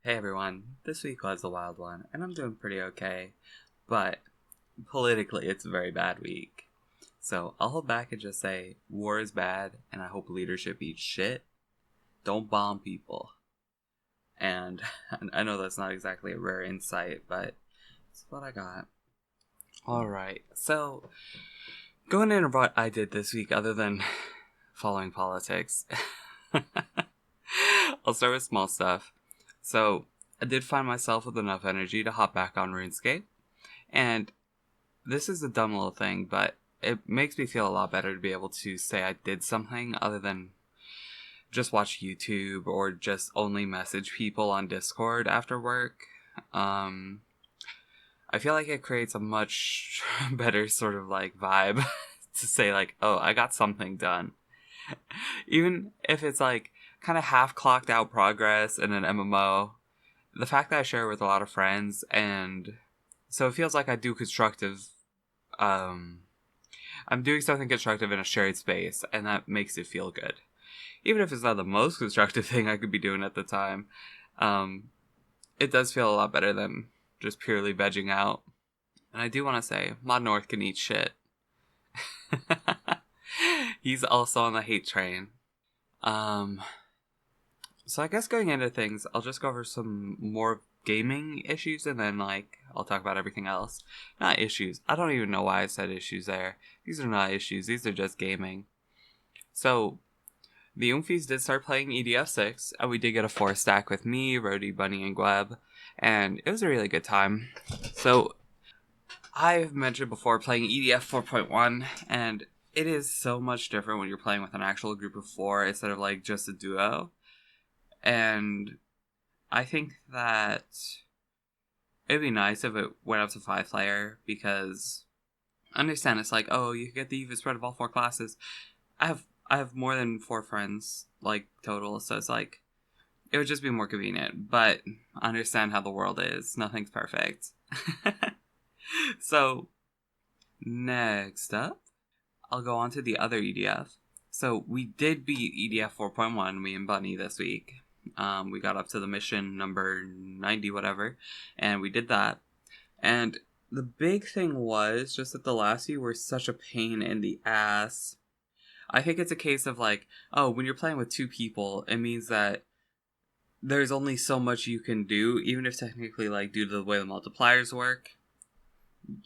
Hey everyone, this week was a wild one, and I'm doing pretty okay, but politically it's a very bad week. So I'll hold back and just say war is bad, and I hope leadership eats shit. Don't bomb people. And I know that's not exactly a rare insight, but it's what I got. Alright, so going into what I did this week, other than following politics, I'll start with small stuff. So I did find myself with enough energy to hop back on RuneScape, and this is a dumb little thing, but it makes me feel a lot better to be able to say I did something other than just watch YouTube or just only message people on Discord after work. I feel like it creates a much better sort of like vibe to say like, oh, I got something done. Even if it's like kind of half clocked out progress in an MMO, the fact that I share it with a lot of friends, and so it feels like I do constructive. I'm doing something constructive in a shared space, and that makes it feel good. Even if it's not the most constructive thing I could be doing at the time, it does feel a lot better than just purely vegging out. And I do want to say, Mod North can eat shit. He's also on the hate train. So I guess going into things, I'll just go over some more gaming issues, and then I'll talk about everything else. Not issues. I don't even know why I said issues there. These are not issues. These are just gaming. So the Oomfies did start playing EDF6, and we did get a 4-stack with me, Rody, Bunny, and Gweb, and it was a really good time. So I've mentioned before playing EDF 4.1, and it is so much different when you're playing with an actual group of 4 instead of just a duo. And I think that it'd be nice if it went up to 5-player, because I understand it's like, oh, you get the even spread of all 4 classes. I have more than 4 friends, total, so it's like, it would just be more convenient, but I understand how the world is. Nothing's perfect. So, next up, I'll go on to the other EDF. So, we did beat EDF 4.1, me and Bunny, this week. We got up to the mission number 90 whatever, and we did that. And the big thing was just that the last few were such a pain in the ass. I think it's a case of when you're playing with 2 people, it means that there's only so much you can do, even if technically due to the way the multipliers work,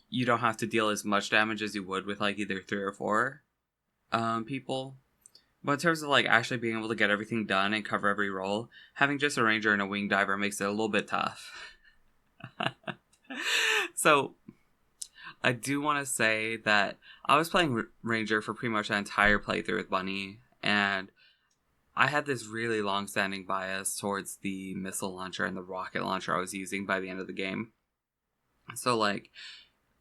you don't have to deal as much damage as you would with either 3 or 4 people. But in terms of actually being able to get everything done and cover every role, having just a ranger and a wing diver makes it a little bit tough. So I do want to say that I was playing ranger for pretty much the entire playthrough with Bunny, and I had this really long-standing bias towards the missile launcher and the rocket launcher I was using by the end of the game. So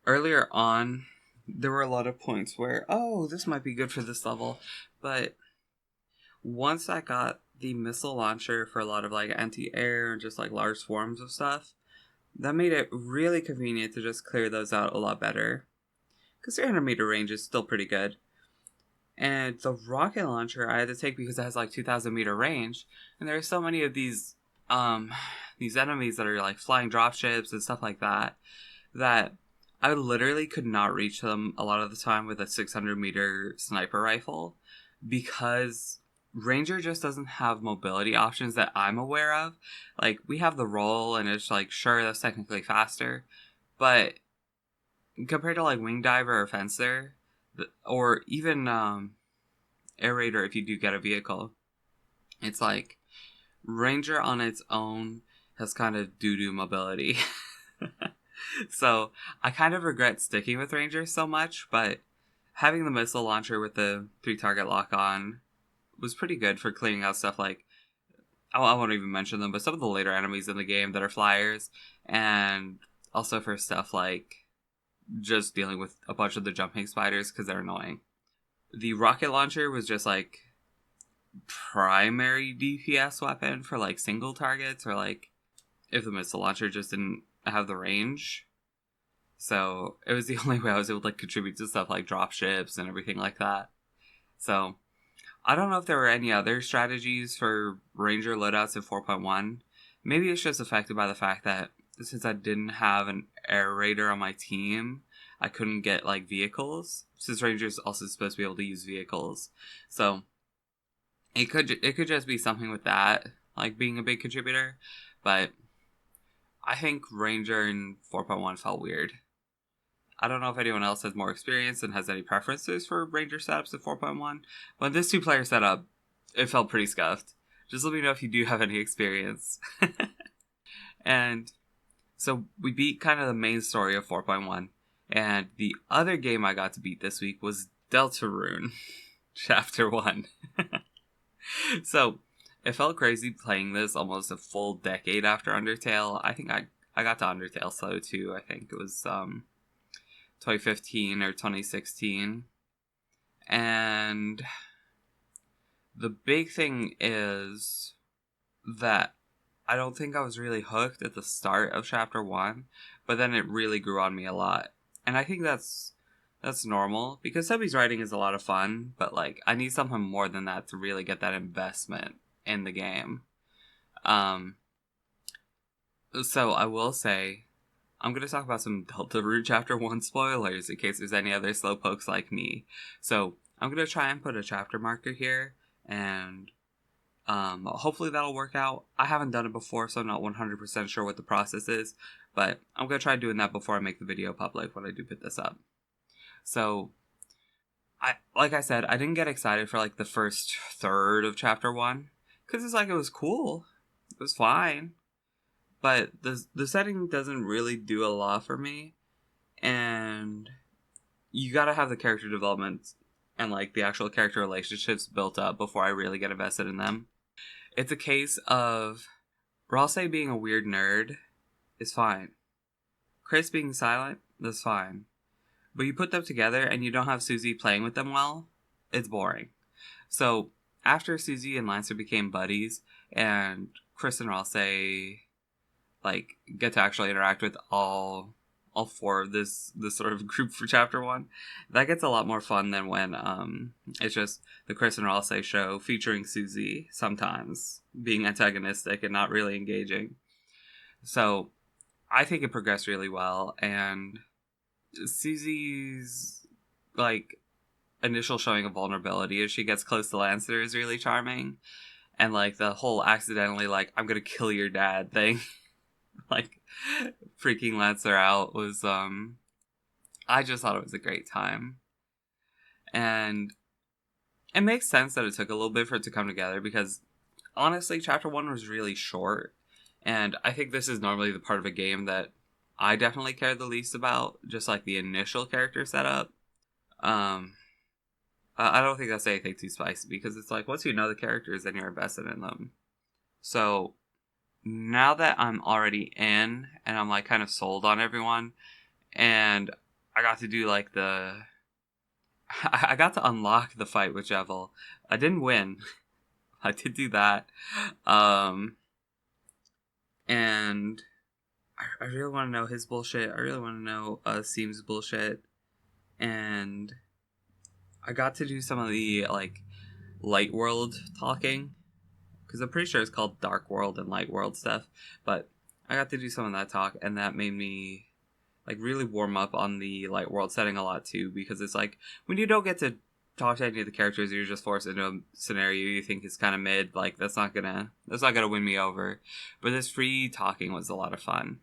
earlier on, there were a lot of points where, oh, this might be good for this level, but once I got the missile launcher for a lot of anti-air and just large swarms of stuff, that made it really convenient to just clear those out a lot better, because 300 meter range is still pretty good. And the rocket launcher I had to take because it has 2,000 meter range, and there are so many of these enemies that are flying dropships and stuff like that I literally could not reach them a lot of the time with a 600 meter sniper rifle, because Ranger just doesn't have mobility options that I'm aware of. We have the roll, and it's sure, that's technically faster, but compared to Wing Diver or Fencer, or even Air Raider, if you do get a vehicle, it's Ranger on its own has kind of doo-doo mobility. So I kind of regret sticking with Ranger so much, but having the missile launcher with the 3-target lock-on was pretty good for clearing out stuff I won't even mention them, but some of the later enemies in the game that are flyers, and also for stuff just dealing with a bunch of the jumping spiders because they're annoying. The rocket launcher was just primary DPS weapon for single targets, or if the missile launcher just didn't have the range. So it was the only way I was able to contribute to stuff like dropships and everything like that. So I don't know if there were any other strategies for Ranger loadouts in 4.1. maybe it's just affected by the fact that since I didn't have an air raider on my team, I couldn't get, like, vehicles. Since Ranger's also supposed to be able to use vehicles. So, it could just be something with that, like, being a big contributor. But I think Ranger in 4.1 felt weird. I don't know if anyone else has more experience and has any preferences for Ranger setups in 4.1. But this 2-player setup, it felt pretty scuffed. Just let me know if you do have any experience. And so we beat kind of the main story of 4.1. And the other game I got to beat this week was Deltarune Chapter 1. So it felt crazy playing this almost a full decade after Undertale. I think I got to Undertale slow too. I think it was 2015 or 2016. And the big thing is that I don't think I was really hooked at the start of Chapter 1, but then it really grew on me a lot. And I think that's normal, because Sebby's writing is a lot of fun, but, like, I need something more than that to really get that investment in the game. So I will say, I'm going to talk about some Deltarune Chapter 1 spoilers in case there's any other slowpokes like me. So I'm going to try and put a chapter marker here, and hopefully that'll work out. I haven't done it before, so I'm not 100% sure what the process is, but I'm going to try doing that before I make the video public when I do put this up. So, like I said, I didn't get excited for, like, the first third of Chapter 1, because it's like, it was cool. It was fine. But the setting doesn't really do a lot for me, and you gotta have the character development and, like, the actual character relationships built up before I really get invested in them. It's a case of Ralsei being a weird nerd is fine. Chris being silent, that's fine. But you put them together and you don't have Susie playing with them well, it's boring. So, after Susie and Lancer became buddies, and Chris and Ralsei, like, get to actually interact with all four of this sort of group for Chapter 1, that gets a lot more fun than when it's just the Chris and Ralsei show featuring Susie sometimes being antagonistic and not really engaging. So I think it progressed really well, and Susie's, like, initial showing of vulnerability as she gets close to Lancer is really charming, and, like, the whole accidentally, like, I'm gonna kill your dad thing like, freaking Lancer out was, I just thought it was a great time. And it makes sense that it took a little bit for it to come together, because honestly, Chapter 1 was really short, and I think this is normally the part of a game that I definitely care the least about, just, like, the initial character setup. I don't think that's anything too spicy, because it's like, once you know the characters, then you're invested in them. So, now that I'm already in, and I'm, like, kind of sold on everyone, and I got to do, like, I got to unlock the fight with Jevil. I didn't win. I did do that. And I really want to know his bullshit. I really want to know Seam's bullshit. And I got to do some of the, like, Light World talking, because I'm pretty sure it's called Dark World and Light World stuff, but I got to do some of that talk, and that made me, like, really warm up on the Light World setting a lot too, because it's like, when you don't get to talk to any of the characters, you're just forced into a scenario you think is kind of mid, like, that's not gonna win me over. But this free talking was a lot of fun.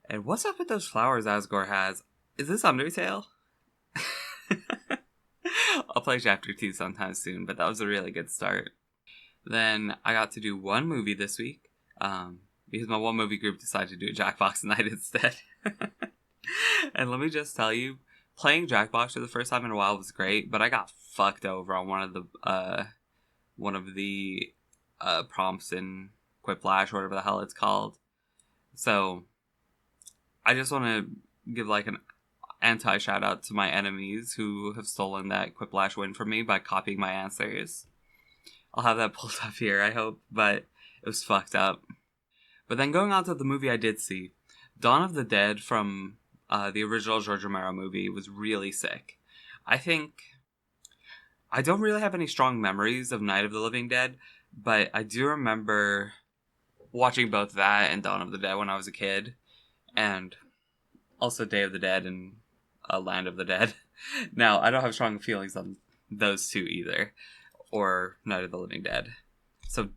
And what's up with those flowers Asgore has? Is this Undertale? I'll play Chapter 2 sometime soon, but that was a really good start. Then I got to do one movie this week, because my one movie group decided to do a Jackbox night instead. And let me just tell you, playing Jackbox for the first time in a while was great, but I got fucked over on one of the prompts in Quiplash, or whatever the hell it's called. So I just want to give, like, an anti-shout out to my enemies who have stolen that Quiplash win from me by copying my answers. I'll have that pulled up here, I hope, but it was fucked up. But then going on to the movie I did see, Dawn of the Dead from the original George Romero movie was really sick. I don't really have any strong memories of Night of the Living Dead, but I do remember watching both that and Dawn of the Dead when I was a kid, and also Day of the Dead and Land of the Dead. Now, I don't have strong feelings on those two either, or Night of the Living Dead. So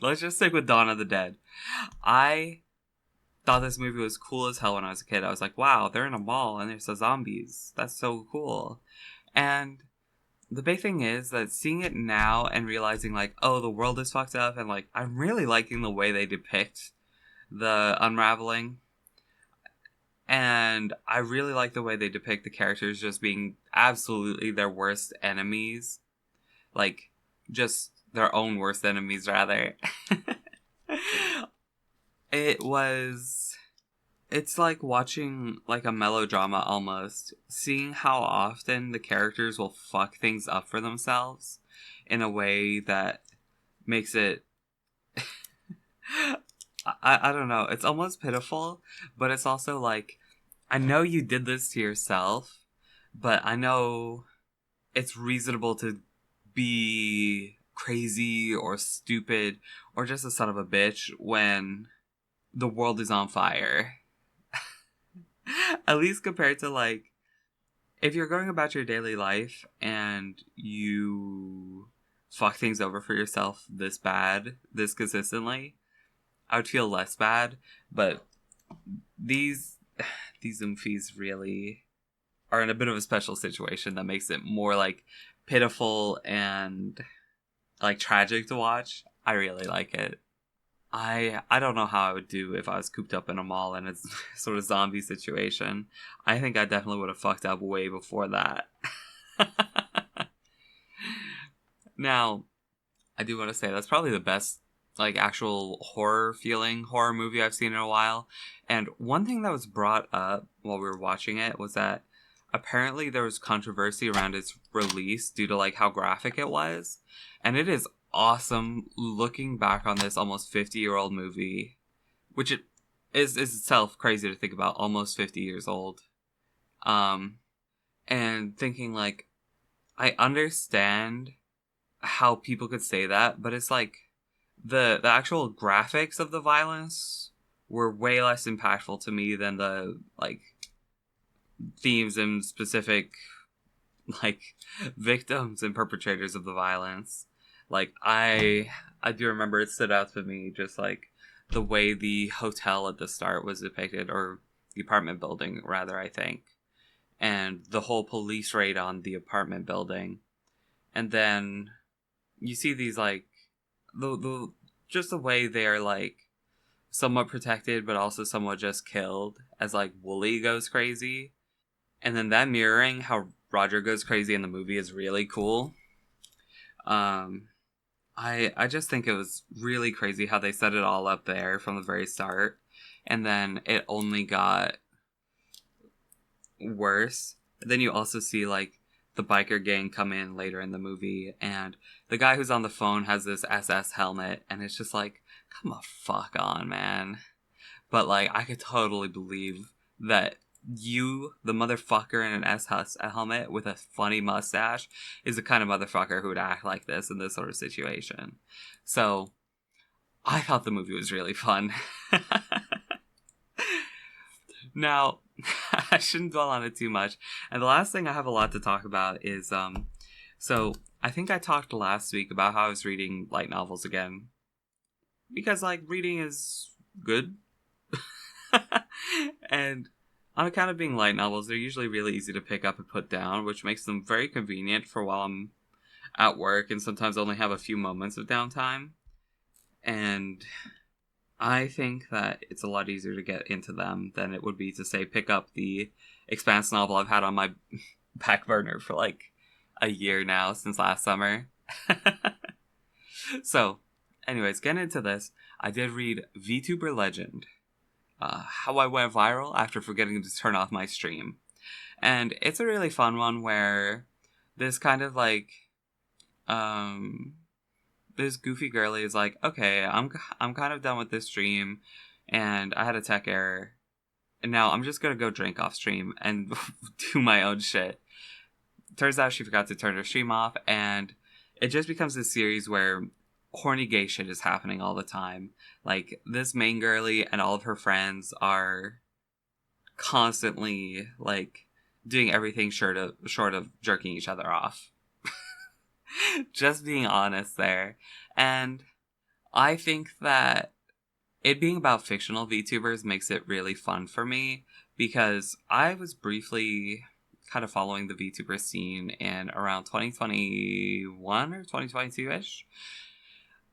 let's just stick with Dawn of the Dead. I thought this movie was cool as hell when I was a kid. I was like, wow, they're in a mall and there's zombies. That's so cool. And the big thing is that seeing it now and realizing, like, oh, the world is fucked up, and, like, I'm really liking the way they depict the unraveling. And I really like the way they depict the characters just being absolutely their worst enemies. Like, just their own worst enemies, rather. It's like watching, like, a melodrama almost. Seeing how often the characters will fuck things up for themselves in a way that makes it... I don't know. It's almost pitiful, but it's also like, I know you did this to yourself, but I know it's reasonable to be crazy or stupid or just a son of a bitch when the world is on fire. At least compared to, like, if you're going about your daily life and you fuck things over for yourself this bad, this consistently, I would feel less bad. But these Oomphies really are in a bit of a special situation that makes it more, like, pitiful and, like, tragic to watch. I really like it. I don't know how I would do if I was cooped up in a mall in a sort of zombie situation. I think I definitely would have fucked up way before that. Now, I do want to say that's probably the best, like, actual horror movie I've seen in a while. And one thing that was brought up while we were watching it was that apparently there was controversy around its release due to, like, how graphic it was. And it is awesome looking back on this almost 50-year-old movie, which it is itself crazy to think about, almost 50 years old. And thinking, like, I understand how people could say that, but it's like the actual graphics of the violence were way less impactful to me than the, like, themes and specific, like, victims and perpetrators of the violence. Like, I do remember it stood out to me, just, like, the way the hotel at the start was depicted, or the apartment building, rather, I think. And the whole police raid on the apartment building. And then you see these, like, just the way they're, like, somewhat protected, but also somewhat just killed, as, like, Wooly goes crazy. And then that mirroring how Roger goes crazy in the movie is really cool. I just think it was really crazy how they set it all up there from the very start, and then it only got worse. Then you also see, like, the biker gang come in later in the movie, and the guy who's on the phone has this SS helmet, and it's just like, come the fuck on, man. But, like, I could totally believe that you, the motherfucker in an SS helmet with a funny mustache, is the kind of motherfucker who would act like this in this sort of situation. So, I thought the movie was really fun. Now, I shouldn't dwell on it too much. And the last thing I have a lot to talk about is, so, I think I talked last week about how I was reading light novels again. Because, like, reading is good. And on account of being light novels, they're usually really easy to pick up and put down, which makes them very convenient for while I'm at work and sometimes only have a few moments of downtime. And I think that it's a lot easier to get into them than it would be to, say, pick up the Expanse novel I've had on my back burner for, like, a year now, since last summer. So, anyways, getting into this, I did read VTuber Legend. How I Went Viral After Forgetting to Turn Off My Stream. And it's a really fun one where this kind of, like, this goofy girlie is like, okay, I'm kind of done with this stream, and I had a tech error, and now I'm just gonna go drink off stream and do my own shit. Turns out she forgot to turn her stream off, and it just becomes this series where horny gay shit is happening all the time. Like, this main girly and all of her friends are constantly, like, doing everything short of jerking each other off. Just being honest there. And I think that it being about fictional VTubers makes it really fun for me, because I was briefly kind of following the VTuber scene in around 2021 or 2022-ish,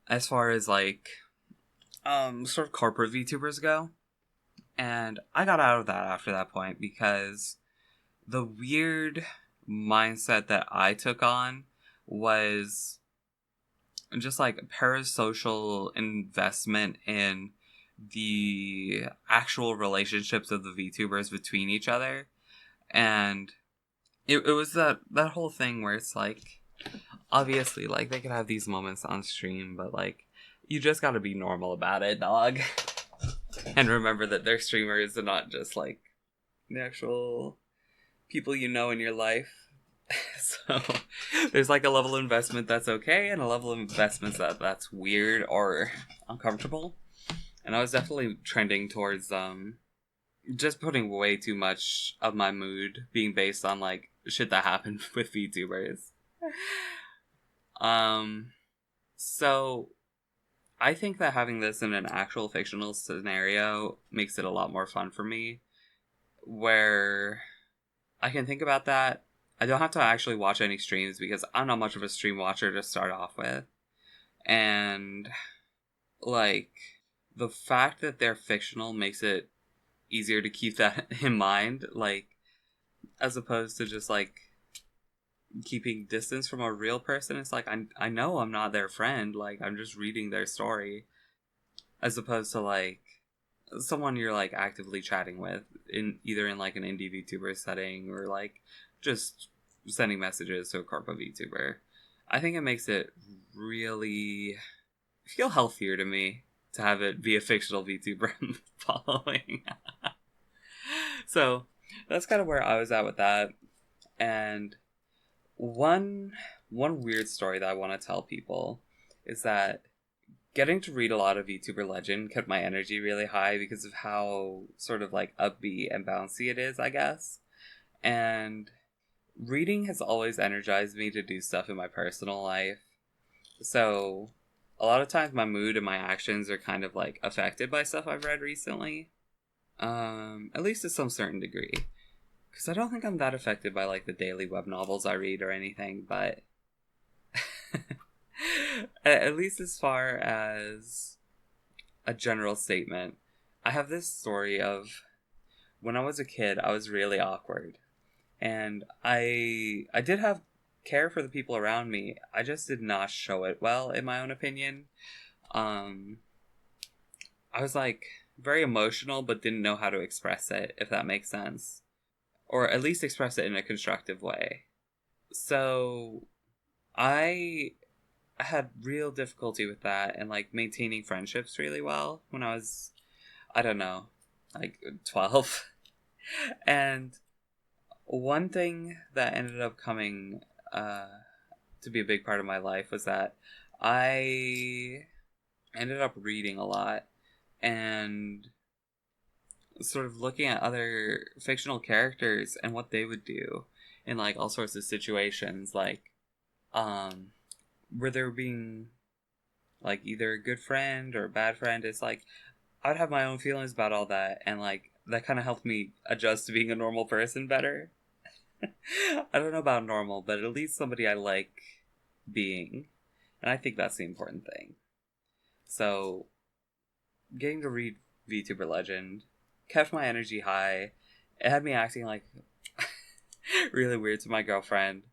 as far as, like, sort of corporate VTubers go. And I got out of that after that point, because the weird mindset that I took on was just like parasocial investment in the actual relationships of the VTubers between each other. And it was that whole thing where it's like, obviously, like, they could have these moments on stream, but, like, you just gotta be normal about it, dog. And remember that they're streamers and not just, like, the actual people you know in your life. So there's, like, a level of investment that's okay, and a level of investment that's weird or uncomfortable. And I was definitely trending towards just putting way too much of my mood being based on, like, shit that happened with VTubers. So I think that having this in an actual fictional scenario makes it a lot more fun for me, where I can think about that. I don't have to actually watch any streams, because I'm not much of a stream watcher to start off with. And, like, the fact that they're fictional makes it easier to keep that in mind, like, as opposed to just, like, keeping distance from a real person. It's like, I know I'm not their friend, like, I'm just reading their story, as opposed to, like, someone you're, like, actively chatting with, in either in, like, an indie VTuber setting, or, like, just sending messages to a corporate VTuber. I think it makes it really feel healthier to me to have it be a fictional VTuber I'm following. So that's kind of where I was at with that. And one weird story that I want to tell people is that getting to read a lot of VTuber Legend kept my energy really high, because of how sort of, like, upbeat and bouncy it is, I guess. And reading has always energized me to do stuff in my personal life. So a lot of times my mood and my actions are kind of, like, affected by stuff I've read recently. At least to some certain degree. Because I don't think I'm that affected by, like, the daily web novels I read or anything, but at least as far as a general statement, I have this story of when I was a kid, I was really awkward. And I did have care for the people around me. I just did not show it well, in my own opinion. I was, like, very emotional, but didn't know how to express it, if that makes sense. Or at least express it in a constructive way. So I had real difficulty with that, and, like, maintaining friendships really well when I was, I don't know, like, 12. And one thing that ended up coming to be a big part of my life was that I ended up reading a lot and sort of looking at other fictional characters and what they would do in, like, all sorts of situations, like, where they were being, like, either a good friend or a bad friend. It's like, I'd have my own feelings about all that, and, like, that kind of helped me adjust to being a normal person better. I don't know about normal, but at least somebody I like being. And I think that's the important thing. So, getting to read VTuber Legend kept my energy high. It had me acting, like, really weird to my girlfriend,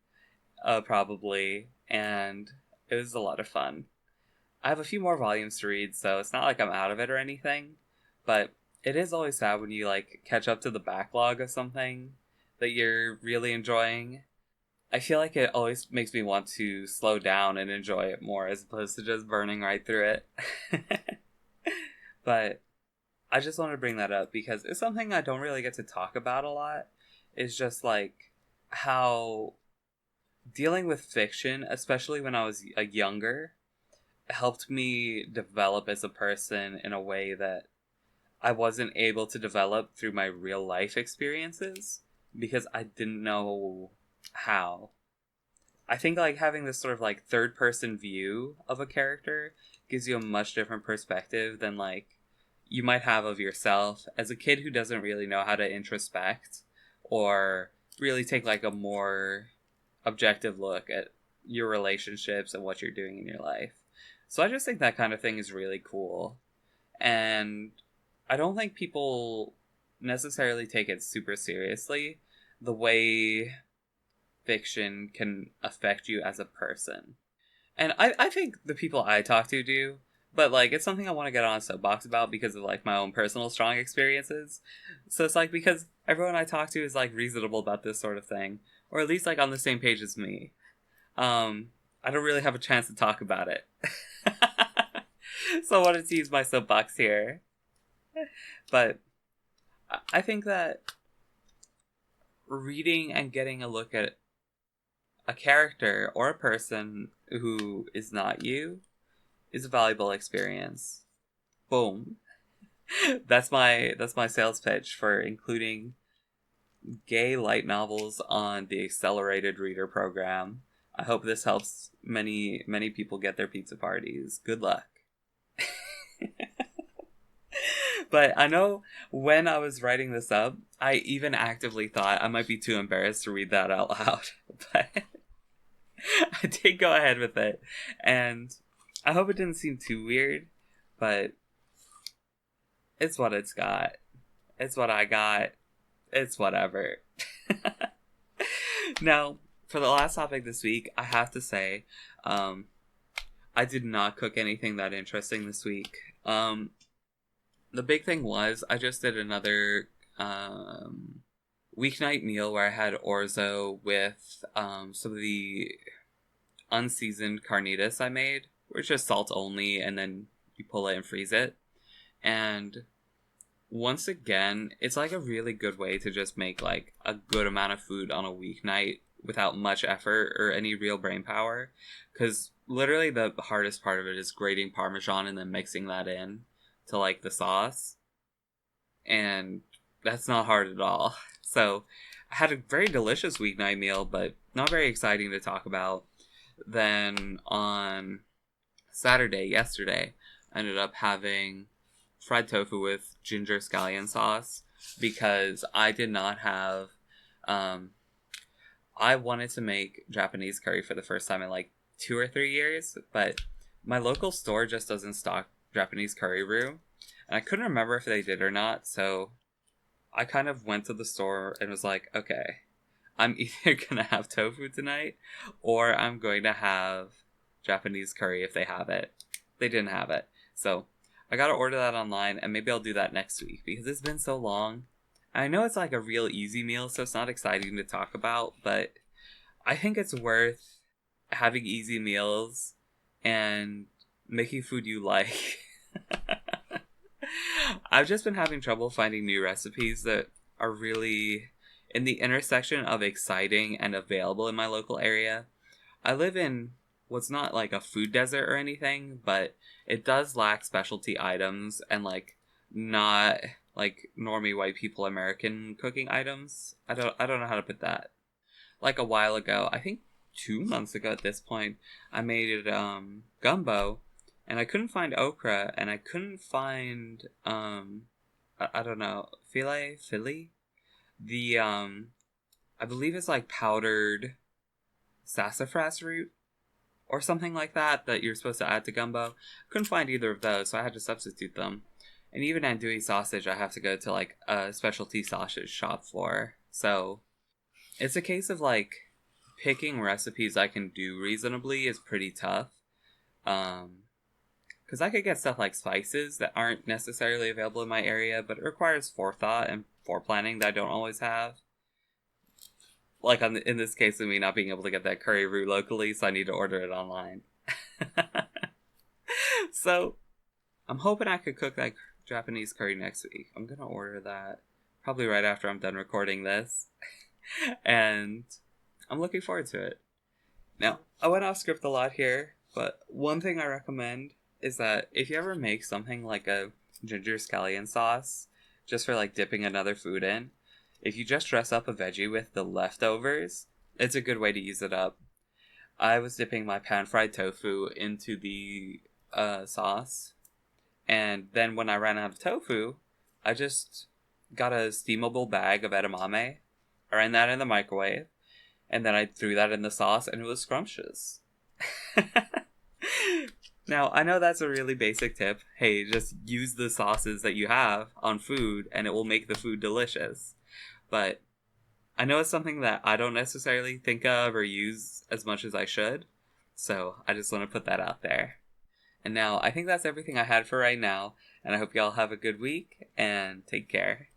probably, and it was a lot of fun. I have a few more volumes to read, so it's not like I'm out of it or anything, but it is always sad when you, like, catch up to the backlog of something that you're really enjoying. I feel like it always makes me want to slow down and enjoy it more, as opposed to just burning right through it. But I just want to bring that up because it's something I don't really get to talk about a lot. It's just, like, how dealing with fiction, especially when I was younger, helped me develop as a person in a way that I wasn't able to develop through my real life experiences because I didn't know how. I think like having this sort of like third person view of a character gives you a much different perspective than like you might have of yourself as a kid who doesn't really know how to introspect or really take like a more objective look at your relationships and what you're doing in your life. So I just think that kind of thing is really cool. And I don't think people necessarily take it super seriously the way fiction can affect you as a person. And I think the people I talk to do, but like it's something I want to get on a soapbox about because of like my own personal strong experiences. So it's like because everyone I talk to is like reasonable about this sort of thing, or at least like on the same page as me. I don't really have a chance to talk about it. So I wanted to use my soapbox here. But I think that reading and getting a look at a character or a person who is not you is a valuable experience. Boom. That's my sales pitch for including gay light novels on the accelerated reader program. I hope this helps many people get their pizza parties. Good luck. But I know when I was writing this up, I even actively thought I might be too embarrassed to read that out loud. But I did go ahead with it. And I hope it didn't seem too weird, but it's what it's got. It's what I got. It's whatever. Now, for the last topic this week, I have to say, I did not cook anything that interesting this week. The big thing was I just did another weeknight meal where I had orzo with some of the unseasoned carnitas I made, which is salt only, and then you pull it and freeze it. And once again, it's like a really good way to just make like a good amount of food on a weeknight without much effort or any real brain power. Because literally the hardest part of it is grating Parmesan and then mixing that in to like the sauce. And that's not hard at all. So I had a very delicious weeknight meal, but not very exciting to talk about. Then on Saturday, yesterday, I ended up having fried tofu with ginger scallion sauce because I did not have I wanted to make Japanese curry for the first time in like 2 or 3 years, but my local store just doesn't stock Japanese curry roux, and I couldn't remember if they did or not, so I kind of went to the store and was like, okay, I'm either gonna have tofu tonight or I'm going to have Japanese curry if they have it. They didn't have it, so I gotta order that online, and maybe I'll do that next week because it's been so long. I know it's like a real easy meal, so it's not exciting to talk about, but I think it's worth having easy meals and making food you like. I've just been having trouble finding new recipes that are really in the intersection of exciting and available in my local area. I live in what's not like a food desert or anything, but it does lack specialty items and like not like normie white people American cooking items. I don't know how to put that. Like a while ago, I think 2 months ago at this point, I made gumbo, and I couldn't find okra, and I couldn't find I don't know, Philly. The I believe it's like powdered sassafras root or something like that you're supposed to add to gumbo. Couldn't find either of those, so I had to substitute them. And even andouille sausage, I have to go to like a specialty sausage shop for. So it's a case of like picking recipes I can do reasonably is pretty tough. Because I could get stuff like spices that aren't necessarily available in my area, but it requires forethought and foreplanning that I don't always have. Like in this case of me not being able to get that curry roux locally, so I need to order it online. So I'm hoping I could cook that Japanese curry next week. I'm gonna order that probably right after I'm done recording this. And I'm looking forward to it. Now, I went off script a lot here, But one thing I recommend is that if you ever make something like a ginger scallion sauce, just for like dipping another food in, if you just dress up a veggie with the leftovers, it's a good way to use it up. I was dipping my pan-fried tofu into the sauce, and then when I ran out of tofu, I just got a steamable bag of edamame. I ran that in the microwave, and then I threw that in the sauce, and it was scrumptious. Now, I know that's a really basic tip. Hey, just use the sauces that you have on food, and it will make the food delicious. But I know it's something that I don't necessarily think of or use as much as I should, so I just want to put that out there. And now, I think that's everything I had for right now, and I hope y'all have a good week, and take care.